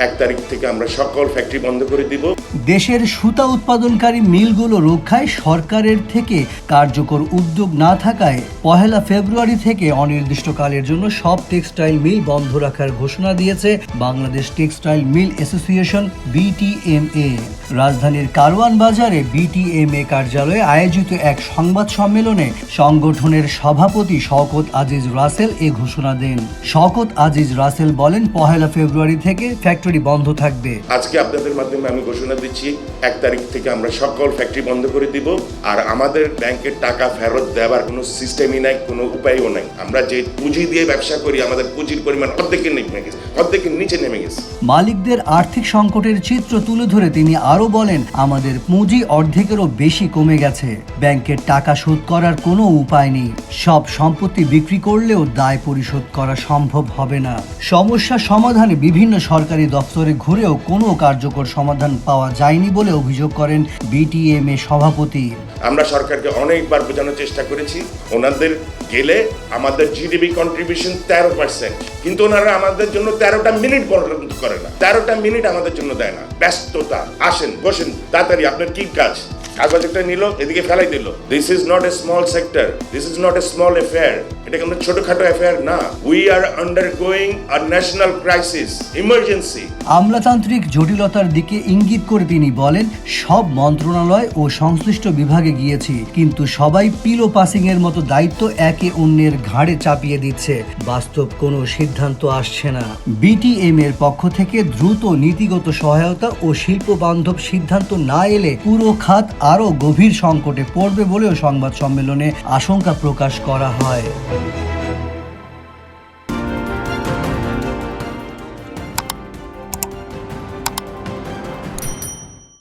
1 তারিখ থেকে আমরা সকল ফ্যাক্টরি বন্ধ করে দিব। দেশের সুতা উৎপাদনকারী মিলগুলো রক্ষায় সরকারের থেকে কার্যকর উদ্যোগ না থাকায় 1 ফেব্রুয়ারি থেকে অনির্দিষ্টকালের জন্য সব টেক্সটাইল মিল বন্ধ রাখার ঘোষণা দিয়েছে Bangladesh textile mill association BTMA। রাজধানীর কারওয়ান বাজারে BTMA কার্যালয়ে আয়োজিত এক সংবাদ সম্মেলনে সংগঠনের সভাপতি শওকত আজিজ রাসেল এ ঘোষণা দেন। শওকত আজিজ রাসেল বলেন, 1 ফেব্রুয়ারি থেকে ফ্যাক্টরি বন্ধ থাকবে। আজকে আপনাদের মাধ্যমে আমি ঘোষণা দিচ্ছি 1 তারিখ থেকে আমরা সকল ফ্যাক্টরি বন্ধ করে দিব। আর আমাদের ব্যাংকের টাকা ফেরত দেওয়ার কোনো সিস্টেমই নাই, কোনো উপায়ও নাই। আমরা যে পুঁজি দিয়ে ব্যবসা করি, আমাদের পুঁজির পরিমাণ অর্ধেকের নিচে নেমে গেছে। মালিকদের আর্থিক সংকটের চিত্র তুলে ধরে তিনি আরো বলেন, আমাদের পুঁজি অর্ধেকেরও বেশি কমে গেছে। ব্যাংকের টাকা শোধ করার কোনো উপায় নেই। সব সম্পত্তি বিক্রি করলেও দায় পরিশোধ করা সম্ভব হবে না। সমস্যা সমাধানে বিভিন্ন সরকারি দপ্তরে ঘুরেও কোনো কার্যকর সমাধান পাওয়া যায়নি বলে অভিযোগ করেন BTMA সভাপতি। আমরা সরকারকে অনেকবার বোঝানোর চেষ্টা করেছি, ওনাদের গেলে আমাদের জিডিপি কন্ট্রিবিউশন 13%, কিন্তু ওনারা আমাদের জন্য 13টা মিনিট পর্যন্ত করে না। 13টা মিনিট আমাদের জন্য দেয় না। ব্যস্ততা, আসেন বসেন, তাড়াতাড়ি আপনার কি কাজ, কাগজ একটা নিল, এদিকে ফেলাই দিল। This is not a small sector, this is not a small affair. এটা কোনো ছোটখাটো অ্যাফেয়ার না। We are undergoing a national crisis, emergency. আমলাতান্ত্রিক জটিলতার দিকে ইঙ্গিত করে তিনি বলেন, সব মন্ত্রণালয় ও সংশ্লিষ্ট বিভাগে গিয়েছি, কিন্তু সবাই পিলো পাসিং এর মতো দায়িত্ব একে অন্যের ঘাড়ে চাপিয়ে দিচ্ছে। বাস্তব কোনো সিদ্ধান্ত আসছে না। BTMA এর পক্ষ থেকে দ্রুত নীতিগত সহায়তা ও শিল্প বান্ধব সিদ্ধান্ত না এলে পুরো খাত আরও গভীর সংকটে পড়বে বলেও সংবাদ সম্মেলনে আশঙ্কা প্রকাশ করা হয়।